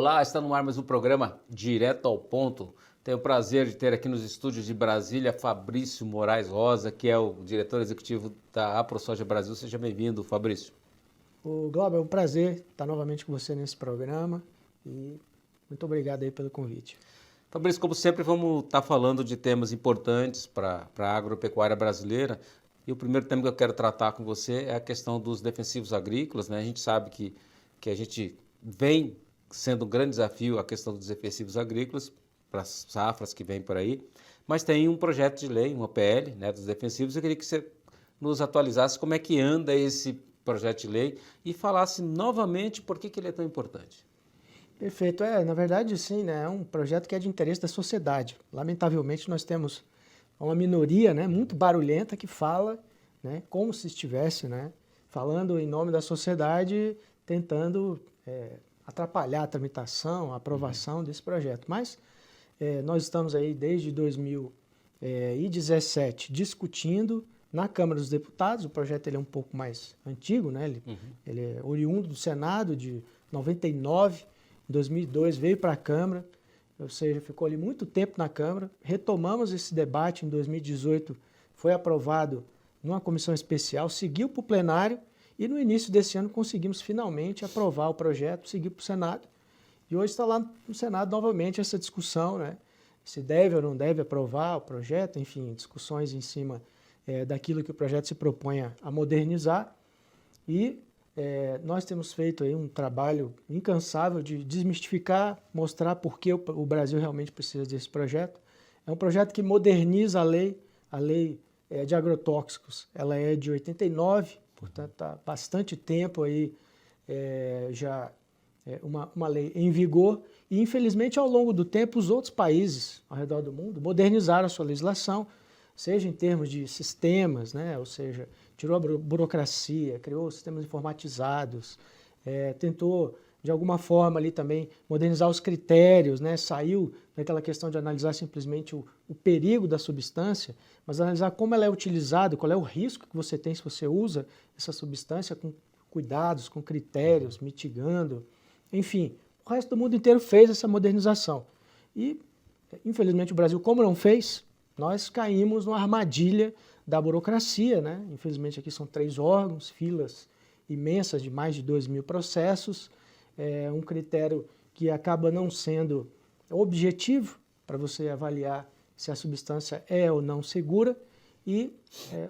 Olá, está no ar mais um programa Direto ao Ponto. Tenho o prazer de ter aqui nos estúdios de Brasília Fabrício Moraes Rosa, que é o diretor executivo da AproSoja Brasil. Seja bem-vindo, Fabrício. O Glauber, é um prazer estar novamente com você nesse programa e muito obrigado aí pelo convite. Fabrício, como sempre, vamos estar falando de temas importantes para a agropecuária brasileira. E o primeiro tema que eu quero tratar com você é a questão dos defensivos agrícolas, né? A gente sabe que a gente vem sendo um grande desafio a questão dos defensivos agrícolas para as safras que vêm por aí, mas tem um projeto de lei, uma PL, né, dos defensivos. Eu queria que você nos atualizasse como é que anda esse projeto de lei e falasse novamente por que ele é tão importante. Perfeito. Na verdade, sim, né? É um projeto que é de interesse da sociedade. Lamentavelmente, nós temos uma minoria, né, muito barulhenta que fala, né, como se estivesse, né, falando em nome da sociedade, tentando atrapalhar a tramitação, a aprovação desse projeto. Mas nós estamos aí desde 2017 discutindo na Câmara dos Deputados. O projeto ele é um pouco mais antigo, né? Ele é oriundo do Senado de 99, em 2002 veio para a Câmara, ou seja, ficou ali muito tempo na Câmara. Retomamos esse debate em 2018, foi aprovado numa comissão especial, seguiu para o plenário e no início desse ano conseguimos finalmente aprovar o projeto, seguiu para o Senado. E hoje está lá no Senado novamente essa discussão, né? Se deve ou não deve aprovar o projeto, enfim, discussões em cima daquilo que o projeto se propõe a modernizar. E nós temos feito aí um trabalho incansável de desmistificar, mostrar por que o Brasil realmente precisa desse projeto. É um projeto que moderniza a lei de agrotóxicos. Ela é de 89, portanto está bastante tempo aí já uma lei em vigor. E infelizmente ao longo do tempo os outros países ao redor do mundo modernizaram a sua legislação, seja em termos de sistemas, né? Ou seja, tirou a burocracia, criou sistemas informatizados, tentou de alguma forma ali também modernizar os critérios, né? Saiu daquela questão de analisar simplesmente o perigo da substância, mas analisar como ela é utilizada, qual é o risco que você tem se você usa essa substância com cuidados, com critérios, mitigando, enfim. O resto do mundo inteiro fez essa modernização. E, infelizmente, o Brasil, como não fez, nós caímos numa armadilha da burocracia, né? Infelizmente aqui são 3 órgãos, filas imensas de mais de 2.000 processos, um critério que acaba não sendo objetivo para você avaliar se a substância é ou não segura e,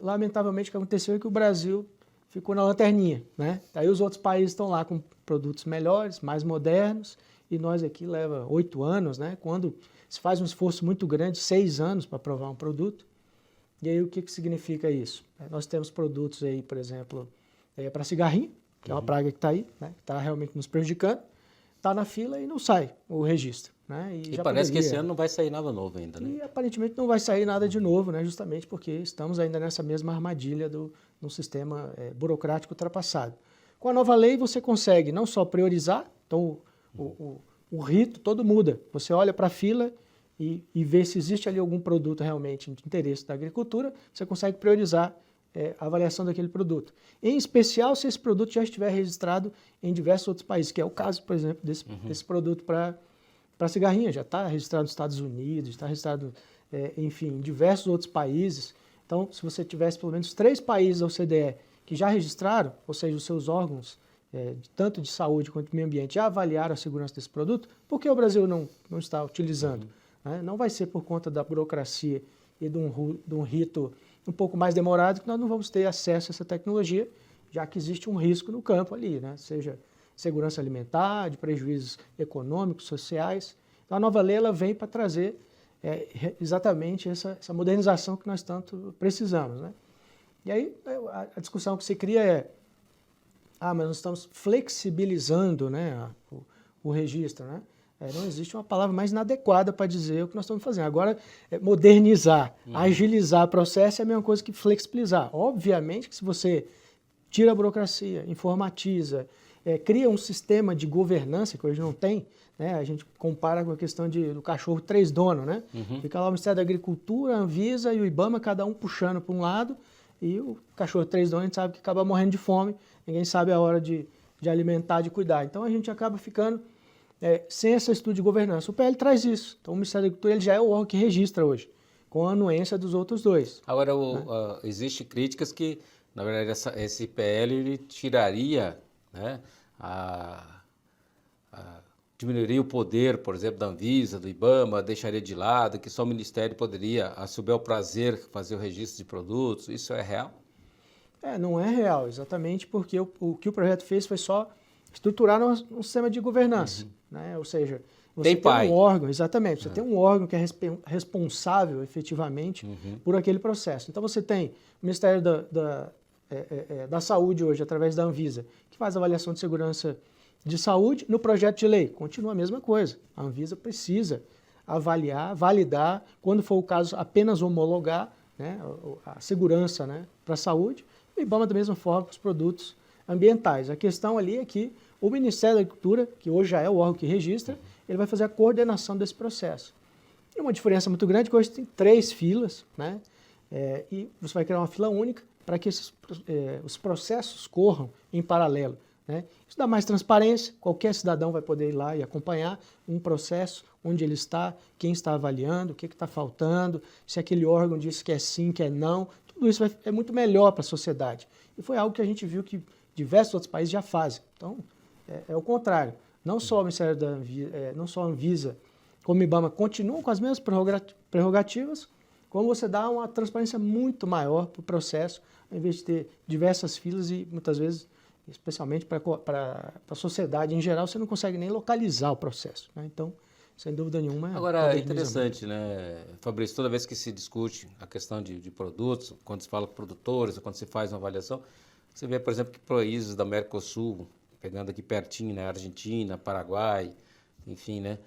lamentavelmente, o que aconteceu é que o Brasil ficou na lanterninha, né? Aí os outros países estão lá com produtos melhores, mais modernos, e nós aqui leva 8 anos, né? Quando se faz um esforço muito grande, 6 anos para aprovar um produto. E aí o que significa isso? Nós temos produtos aí, por exemplo, para cigarrinho, que é uma praga que está aí, né? Que está realmente nos prejudicando, está na fila e não sai o registro, né? E parece que esse ano não vai sair nada novo ainda, né? E aparentemente não vai sair nada de novo, né? Justamente porque estamos ainda nessa mesma armadilha no sistema burocrático ultrapassado. Com a nova lei você consegue não só priorizar, então o rito todo muda. Você olha para a fila e vê se existe ali algum produto realmente de interesse da agricultura, você consegue priorizar a avaliação daquele produto. Em especial se esse produto já estiver registrado em diversos outros países, que é o caso, por exemplo, desse produto para cigarrinha. Já está registrado nos Estados Unidos, está registrado, enfim, em diversos outros países. Então, se você tivesse pelo menos 3 países da OCDE que já registraram, ou seja, os seus órgãos, tanto de saúde quanto de meio ambiente, já avaliaram a segurança desse produto, por que o Brasil não está utilizando? Não vai ser por conta da burocracia e de um rito um pouco mais demorado que nós não vamos ter acesso a essa tecnologia, já que existe um risco no campo ali, né? Seja segurança alimentar, de prejuízos econômicos, sociais. Então a nova lei ela vem para trazer exatamente essa modernização que nós tanto precisamos, né? E aí a discussão que se cria mas nós estamos flexibilizando, né, o registro, né? Não existe uma palavra mais inadequada para dizer o que nós estamos fazendo. Agora, modernizar, agilizar o processo é a mesma coisa que flexibilizar. Obviamente que se você tira a burocracia, informatiza, cria um sistema de governança que hoje não tem, né? A gente compara com a questão do cachorro 3 donos, né? Fica lá o Ministério da Agricultura, a Anvisa e o IBAMA, cada um puxando para um lado, e o cachorro 3 donos a gente sabe que acaba morrendo de fome, ninguém sabe a hora de alimentar, de cuidar. Então a gente acaba ficando sem esse estudo de governança. O PL traz isso. Então, o Ministério da Agricultura ele já é o órgão que registra hoje, com a anuência dos outros dois. Agora, existe críticas que, na verdade, esse PL ele tiraria, né, diminuiria o poder, por exemplo, da Anvisa, do IBAMA, deixaria de lado, que só o Ministério poderia, a seu bel prazer, fazer o registro de produtos. Isso é real? Não é real, exatamente porque o que o projeto fez foi só estruturar um sistema de governança. Né? Ou seja, você tem um órgão, exatamente, você tem um órgão que é responsável efetivamente por aquele processo. Então você tem o Ministério da Saúde hoje, através da Anvisa, que faz avaliação de segurança de saúde. No projeto de lei, continua a mesma coisa. A Anvisa precisa avaliar, validar, quando for o caso, apenas homologar, né, a segurança, né, para a saúde. E o IBAMA da mesma forma para os produtos ambientais. A questão ali é que o Ministério da Agricultura, que hoje já é o órgão que registra, ele vai fazer a coordenação desse processo. E uma diferença muito grande é que hoje tem 3 filas, né, e você vai criar uma fila única para que os processos corram em paralelo. Né? Isso dá mais transparência, qualquer cidadão vai poder ir lá e acompanhar um processo, onde ele está, quem está avaliando, o que está faltando, se aquele órgão disse que é sim, que é não, tudo isso é muito melhor para a sociedade. E foi algo que a gente viu que diversos outros países já fazem. Então, é o contrário. Não só o Ministério da Anvisa, não só a Anvisa, como o IBAMA continuam com as mesmas prerrogativas, como você dá uma transparência muito maior para o processo, ao invés de ter diversas filas e muitas vezes, especialmente para a sociedade em geral, você não consegue nem localizar o processo. Né? Então, sem dúvida nenhuma... Agora, é interessante, né, Fabrício, toda vez que se discute a questão de produtos, quando se fala com produtores, ou quando se faz uma avaliação, você vê, por exemplo, que países da Mercosul, pegando aqui pertinho, né, Argentina, Paraguai, enfim, né,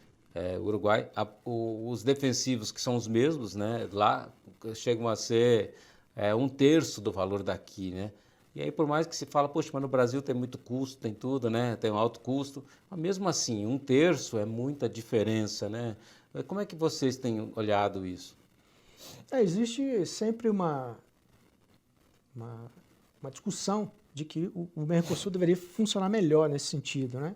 Uruguai, os defensivos que são os mesmos, né, lá chegam a ser 1/3 do valor daqui, né? E aí, por mais que se fala, poxa, mas no Brasil tem muito custo, tem tudo, né? Tem um alto custo, mas mesmo assim, 1/3 é muita diferença, né? Como é que vocês têm olhado isso? Existe sempre uma discussão de que o Mercosul deveria funcionar melhor nesse sentido, né?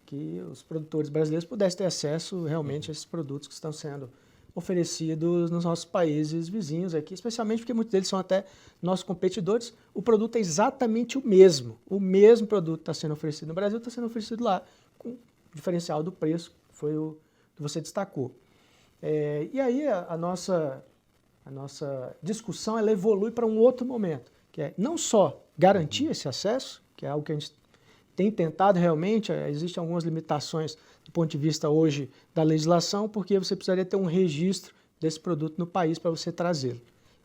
Que os produtores brasileiros pudessem ter acesso realmente a esses produtos que estão sendo oferecidos nos nossos países vizinhos aqui, especialmente porque muitos deles são até nossos competidores. O produto é exatamente o mesmo produto está sendo oferecido no Brasil, está sendo oferecido lá, com o diferencial do preço, que foi o que você destacou. E aí a nossa discussão ela evolui para um outro momento, que é não só garantir esse acesso, que é algo que a gente tem tentado realmente, existem algumas limitações do ponto de vista hoje da legislação, porque você precisaria ter um registro desse produto no país para você trazê-lo.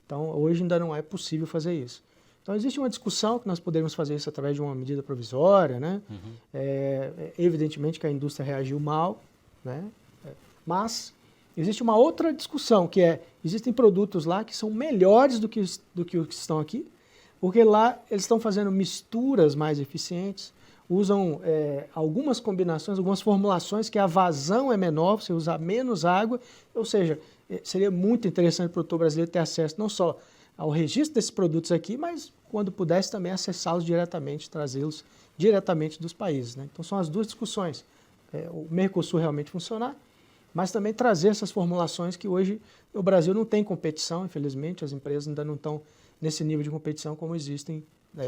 Então, hoje ainda não é possível fazer isso. Então, existe uma discussão que nós poderíamos fazer isso através de uma medida provisória, né? Evidentemente que a indústria reagiu mal, né? Mas existe uma outra discussão, que existem produtos lá que são melhores do que os que estão aqui, porque lá eles estão fazendo misturas mais eficientes, usam algumas combinações, algumas formulações que a vazão é menor, você usa menos água, ou seja, seria muito interessante para o produtor brasileiro ter acesso não só ao registro desses produtos aqui, mas quando pudesse também acessá-los diretamente, trazê-los diretamente dos países. Né? Então são as duas discussões, o Mercosul realmente funcionar, mas também trazer essas formulações que hoje o Brasil não tem competição, infelizmente, as empresas ainda não estão nesse nível de competição como existem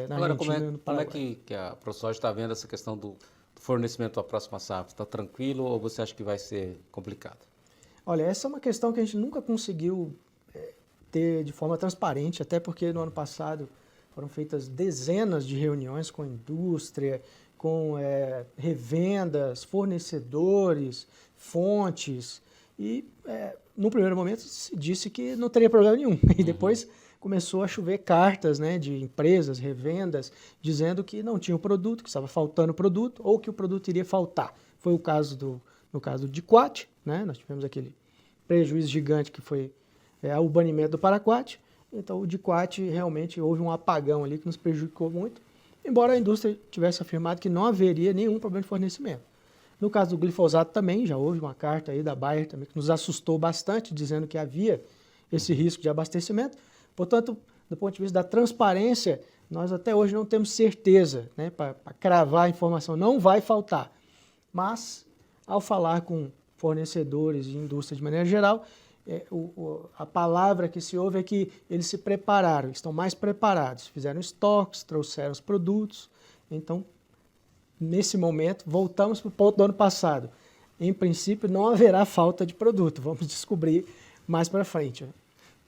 na Argentina e no Paraguai. Como é que a ProSoja está vendo essa questão do fornecimento da próxima safra? Está tranquilo ou você acha que vai ser complicado? Olha, essa é uma questão que a gente nunca conseguiu ter de forma transparente, até porque no ano passado foram feitas dezenas de reuniões com a indústria, com revendas, fornecedores, fontes, e no primeiro momento se disse que não teria problema nenhum, e depois começou a chover cartas, né, de empresas, revendas, dizendo que não tinha o produto, que estava faltando o produto, ou que o produto iria faltar. Foi o caso no caso do Diquat, né, nós tivemos aquele prejuízo gigante que foi o banimento do Paraquat. Então o Diquat realmente houve um apagão ali que nos prejudicou muito, embora a indústria tivesse afirmado que não haveria nenhum problema de fornecimento. No caso do glifosato também, já houve uma carta aí da Bayer também que nos assustou bastante, dizendo que havia esse risco de abastecimento. Portanto, do ponto de vista da transparência, nós até hoje não temos certeza, né, para cravar a informação, não vai faltar. Mas ao falar com fornecedores e indústria de maneira geral, a palavra que se ouve é que eles se prepararam, estão mais preparados, fizeram estoques, trouxeram os produtos. Então, nesse momento, voltamos para o ponto do ano passado. Em princípio, não haverá falta de produto, vamos descobrir mais para frente.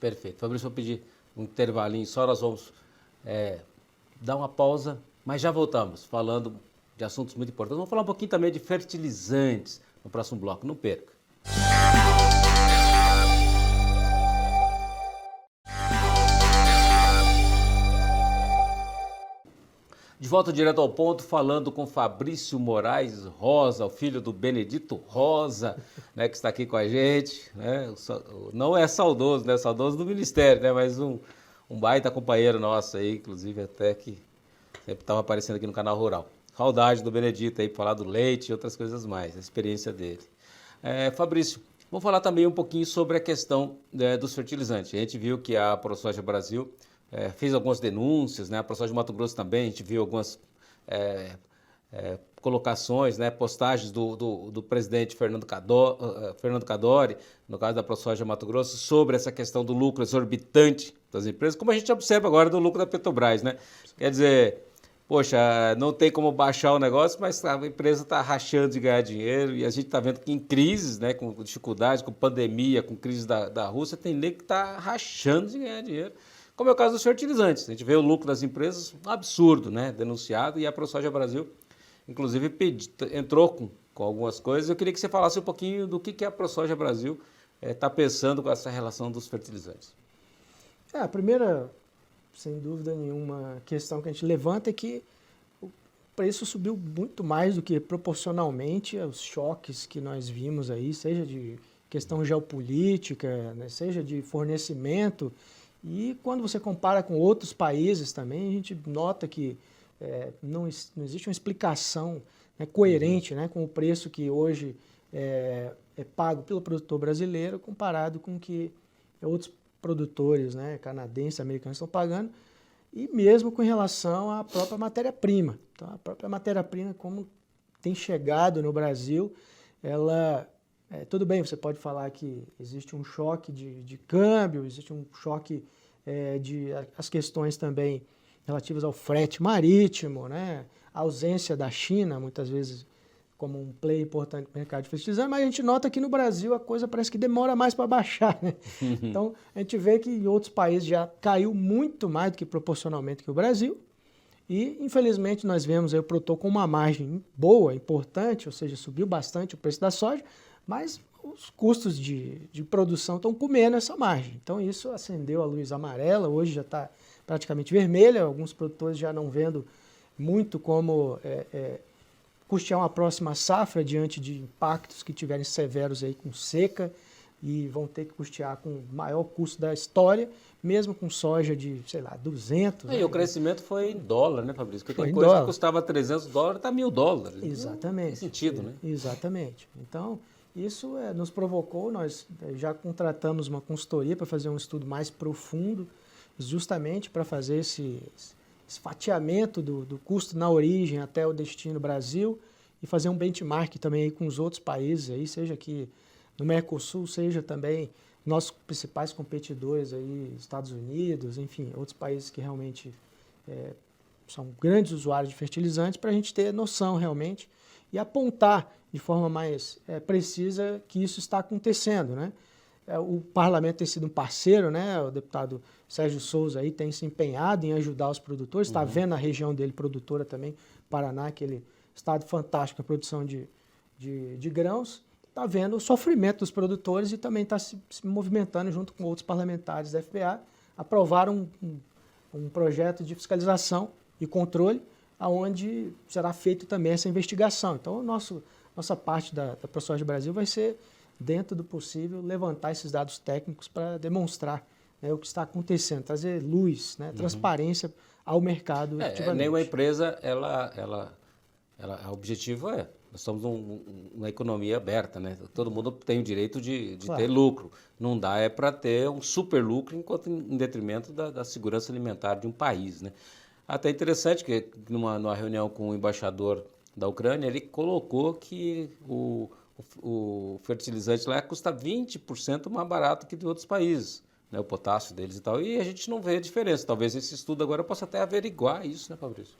Perfeito. Fabrício, vou pedir um intervalinho só, nós vamos dar uma pausa, mas já voltamos, falando de assuntos muito importantes. Vamos falar um pouquinho também de fertilizantes no próximo bloco, não perca. De volta direto ao ponto, falando com Fabrício Moraes Rosa, o filho do Benedito Rosa, né, que está aqui com a gente. Né, não é saudoso, né, saudoso do Ministério, né, mas um baita companheiro nosso aí, inclusive até que sempre estava aparecendo aqui no Canal Rural. Saudade do Benedito aí, para falar do leite e outras coisas mais, a experiência dele. Fabrício, vamos falar também um pouquinho sobre a questão dos fertilizantes. A gente viu que a ProSoja Brasil fez algumas denúncias, né? A ProSoja Mato Grosso também, a gente viu algumas colocações, né? Postagens do presidente Fernando Cadori, no caso da ProSoja Mato Grosso, sobre essa questão do lucro exorbitante das empresas, como a gente observa agora do lucro da Petrobras, né? Quer dizer, poxa, não tem como baixar o negócio, mas a empresa está rachando de ganhar dinheiro e a gente está vendo que em crises, né, com dificuldade, com pandemia, com crise da Rússia, tem nego que está rachando de ganhar dinheiro. Como é o caso dos fertilizantes. A gente vê o lucro das empresas um absurdo, né? Denunciado, e a ProSoja Brasil, inclusive, entrou com algumas coisas. Eu queria que você falasse um pouquinho do que a ProSoja Brasil está pensando com essa relação dos fertilizantes. A primeira, sem dúvida nenhuma, questão que a gente levanta é que o preço subiu muito mais do que proporcionalmente aos choques que nós vimos aí, seja de questão geopolítica, né? Seja de fornecimento. E quando você compara com outros países também, a gente nota que não existe uma explicação, né, coerente, né, com o preço que hoje é pago pelo produtor brasileiro comparado com o que outros produtores, né, canadenses, americanos estão pagando, e mesmo com relação à própria matéria-prima. Então, a própria matéria-prima, como tem chegado no Brasil, ela... tudo bem, você pode falar que existe um choque de câmbio, existe um choque as questões também relativas ao frete marítimo, né? A ausência da China, muitas vezes, como um player importante no mercado de fertilizantes, mas a gente nota que no Brasil a coisa parece que demora mais para baixar, né? Então, a gente vê que em outros países já caiu muito mais do que proporcionalmente que o Brasil, e, infelizmente, nós vemos aí o produtor com uma margem boa, importante, ou seja, subiu bastante o preço da soja, mas os custos de produção estão comendo essa margem. Então, isso acendeu a luz amarela, hoje já está praticamente vermelha, alguns produtores já não vendo muito como custear uma próxima safra diante de impactos que tiverem severos aí com seca, e vão ter que custear com o maior custo da história, mesmo com soja de, sei lá, 200. E né? o crescimento foi em dólar, né, Fabrício? Porque tem Foi em coisa dólar. que custava $300, está $1.000. Exatamente. Tem sentido, né? Exatamente. Então, isso nos provocou, nós já contratamos uma consultoria para fazer um estudo mais profundo, justamente para fazer esse fatiamento do custo na origem até o destino Brasil, e fazer um benchmark também aí com os outros países, aí, seja aqui no Mercosul, seja também nossos principais competidores, aí, Estados Unidos, enfim, outros países que realmente são grandes usuários de fertilizantes, para a gente ter noção realmente e apontar de forma mais precisa que isso está acontecendo, né? O parlamento tem sido um parceiro, né? O deputado Sérgio Souza aí tem se empenhado em ajudar os produtores, está vendo a região dele produtora também, Paraná, aquele estado fantástico na produção de grãos, está vendo o sofrimento dos produtores e também está se movimentando junto com outros parlamentares da FBA, aprovaram um projeto de fiscalização e controle, aonde será feita também essa investigação. Então, nossa parte da ProSoja Brasil vai ser, dentro do possível, levantar esses dados técnicos para demonstrar, né, o que está acontecendo, trazer luz, né, transparência ao mercado. Nenhuma empresa, o objetivo nós somos uma economia aberta, né? Todo mundo tem o direito de Claro. ter lucro. Não dá para ter um super lucro em detrimento da segurança alimentar de um país, né? Até interessante que numa reunião com o embaixador da Ucrânia, ele colocou que o o fertilizante lá custa 20% mais barato que de outros países, né? O potássio deles e tal, e a gente não vê a diferença. Talvez esse estudo agora possa até averiguar isso, né, Fabrício?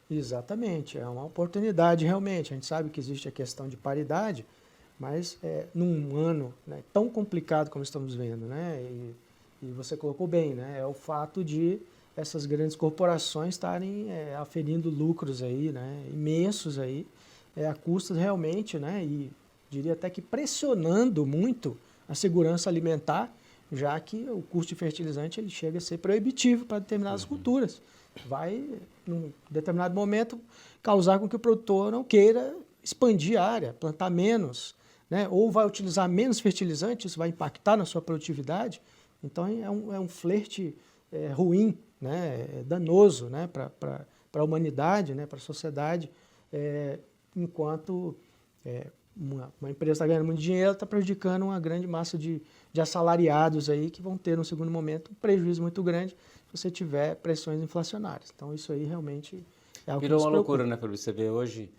Exatamente, é uma oportunidade realmente. A gente sabe que existe a questão de paridade, mas num ano, né, tão complicado como estamos vendo, né, e você colocou bem, né, é o fato de essas grandes corporações estarem aferindo lucros aí, né, imensos aí, a custas realmente, né, e diria até que pressionando muito a segurança alimentar, já que o custo de fertilizante ele chega a ser proibitivo para determinadas culturas. Vai, num determinado momento, causar com que o produtor não queira expandir a área, plantar menos, né? Ou vai utilizar menos fertilizante, isso vai impactar na sua produtividade. Então é um flerte ruim, né? Danoso, né? Para a humanidade, né? Para a sociedade, enquanto uma empresa está ganhando muito dinheiro, está prejudicando uma grande massa de assalariados aí que vão ter, no segundo momento, um prejuízo muito grande se você tiver pressões inflacionárias. Então, isso aí realmente é algo que nos Virou uma preocupa. loucura, né, Fabrício? Você vê hoje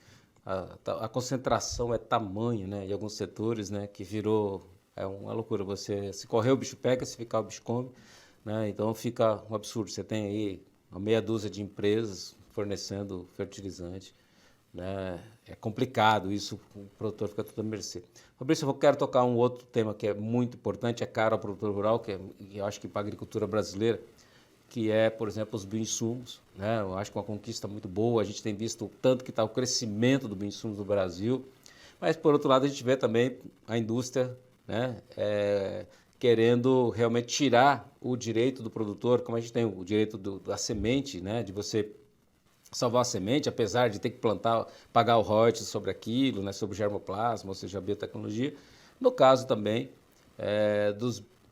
a concentração é tamanho, né, em alguns setores, né, que virou uma loucura. Você, se correr o bicho pega, se ficar o bicho come, né? Então fica um absurdo. Você tem aí uma meia dúzia de empresas fornecendo fertilizante, né? É complicado isso, o produtor fica tudo à mercê. Fabrício, eu quero tocar um outro tema que é muito importante, é caro ao produtor rural, que eu acho que para a agricultura brasileira, que é, por exemplo, os bioinsumos, né? Eu acho que é uma conquista muito boa, a gente tem visto o tanto que está o crescimento do bioinsumos no Brasil, mas, por outro lado, a gente vê também a indústria, né, querendo realmente tirar o direito do produtor, como a gente tem o direito da semente, né, de você salvar a semente, apesar de ter que plantar, pagar o royalties sobre aquilo, né, sobre o germoplasma, ou seja, a biotecnologia. No caso também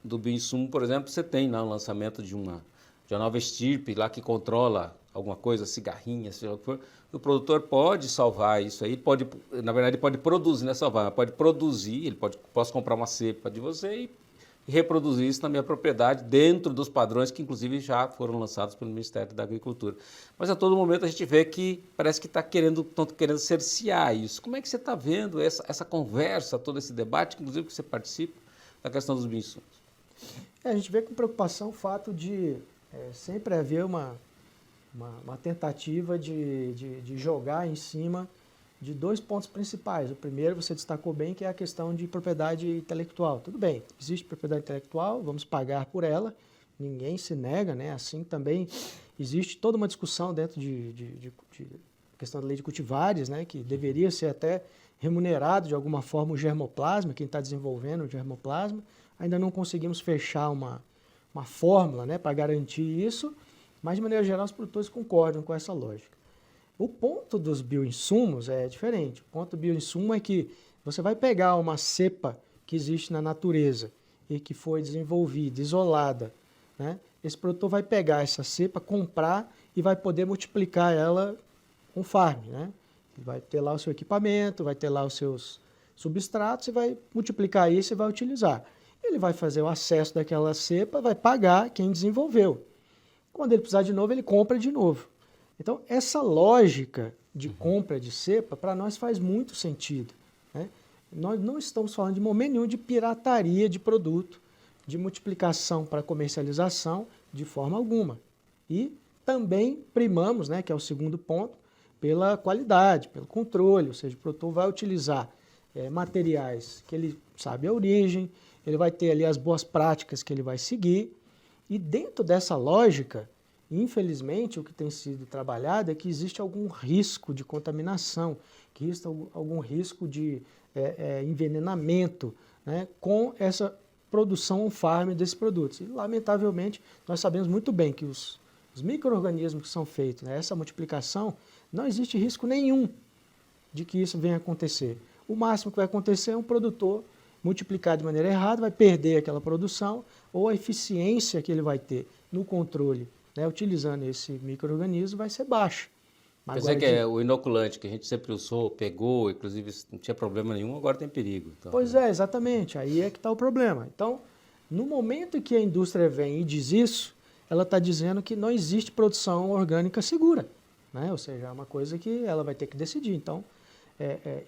do bioinsumo, por exemplo, você tem lá o lançamento de uma nova estirpe lá que controla alguma coisa, cigarrinha, seja o que for. O produtor pode salvar isso aí, na verdade, pode produzir, não é salvar, pode produzir, posso comprar uma cepa de você e reproduzir isso na minha propriedade, dentro dos padrões que, inclusive, já foram lançados pelo Ministério da Agricultura. Mas, a todo momento, a gente vê que parece que estão querendo cercear isso. Como é que você está vendo essa conversa, todo esse debate, inclusive, que você participa, da questão dos bioinsumos? A gente vê com preocupação o fato de sempre haver uma tentativa de jogar em cima de dois pontos principais. O primeiro, você destacou bem, que é a questão de propriedade intelectual. Tudo bem, existe propriedade intelectual, vamos pagar por ela, ninguém se nega, né? Assim também existe toda uma discussão dentro de questão da lei de cultivares, né? Que deveria ser até remunerado de alguma forma o germoplasma, quem está desenvolvendo o germoplasma. Ainda não conseguimos fechar uma fórmula, né, para garantir isso, mas de maneira geral os produtores concordam com essa lógica. O ponto dos bioinsumos é diferente. O ponto do bioinsumo é que você vai pegar uma cepa que existe na natureza e que foi desenvolvida, isolada, né? Esse produtor vai pegar essa cepa, comprar e vai poder multiplicar ela com farm, né? Ele vai ter lá o seu equipamento, vai ter lá os seus substratos e vai multiplicar isso e vai utilizar. Ele vai fazer o acesso daquela cepa, vai pagar quem desenvolveu. Quando ele precisar de novo, ele compra de novo. Então, essa lógica de compra de cepa, para nós faz muito sentido, né? Nós não estamos falando de momento nenhum de pirataria de produto, de multiplicação para comercialização, de forma alguma. E também primamos, né, que é o segundo ponto, pela qualidade, pelo controle, ou seja, o produtor vai utilizar materiais que ele sabe a origem, ele vai ter ali as boas práticas que ele vai seguir, e dentro dessa lógica, infelizmente, o que tem sido trabalhado é que existe algum risco de contaminação, que existe algum risco de envenenamento, né, com essa produção on-farm desses produtos. E, lamentavelmente, nós sabemos muito bem que os micro-organismos que são feitos, né, essa multiplicação, não existe risco nenhum de que isso venha a acontecer. O máximo que vai acontecer é um produtor multiplicar de maneira errada, vai perder aquela produção, ou a eficiência que ele vai ter no controle, né, utilizando esse micro-organismo, vai ser baixa. Quer dizer que o inoculante que a gente sempre usou, pegou, inclusive não tinha problema nenhum, agora tem perigo. Então, pois é, exatamente, aí é que está o problema. Então, no momento que a indústria vem e diz isso, ela está dizendo que não existe produção orgânica segura, né? Ou seja, é uma coisa que ela vai ter que decidir. Então,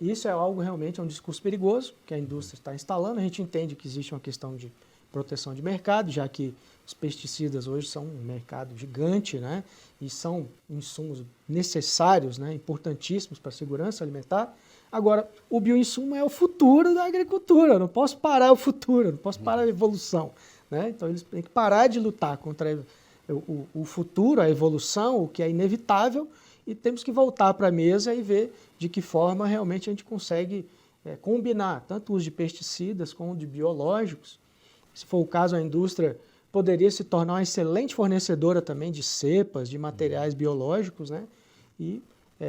Isso é algo realmente, é um discurso perigoso que a indústria está instalando. A gente entende que existe uma questão de proteção de mercado, já que os pesticidas hoje são um mercado gigante, né? E são insumos necessários, né? Importantíssimos para a segurança alimentar. Agora, o bioinsumo é o futuro da agricultura, eu não posso parar o futuro, eu não posso parar a evolução, né? Então, eles têm que parar de lutar contra o futuro, a evolução, o que é inevitável, e temos que voltar para a mesa e ver de que forma realmente a gente consegue combinar tanto o uso de pesticidas como de biológicos. Se for o caso, a indústria poderia se tornar uma excelente fornecedora também de cepas, de materiais biológicos, né? E,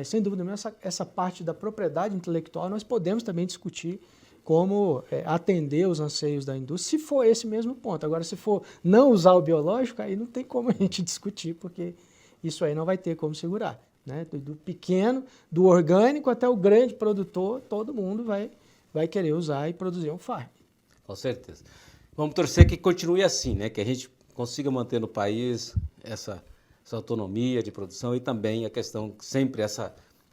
sem dúvida nenhuma, essa parte da propriedade intelectual nós podemos também discutir como atender os anseios da indústria, se for esse mesmo ponto. Agora, se for não usar o biológico, aí não tem como a gente discutir, porque isso aí não vai ter como segurar, né? Do pequeno, do orgânico até o grande produtor, todo mundo vai querer usar e produzir um farm. Com certeza. Vamos torcer que continue assim, né? Que a gente consiga manter no país essa autonomia de produção e também a questão, sempre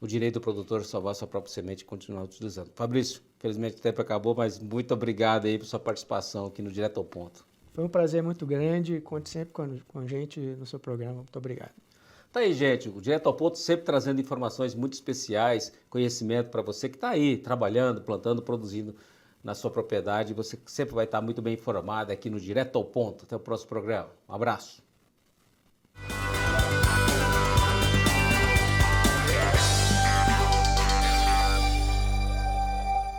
o direito do produtor salvar sua própria semente e continuar utilizando. Fabrício, infelizmente o tempo acabou, mas muito obrigado aí por sua participação aqui no Direto ao Ponto. Foi um prazer muito grande, conte sempre com a gente no seu programa. Muito obrigado. Tá aí, gente, o Direto ao Ponto sempre trazendo informações muito especiais, conhecimento para você que está aí trabalhando, plantando, produzindo na sua propriedade. Você sempre vai estar muito bem informado aqui no Direto ao Ponto. Até o próximo programa. Um abraço.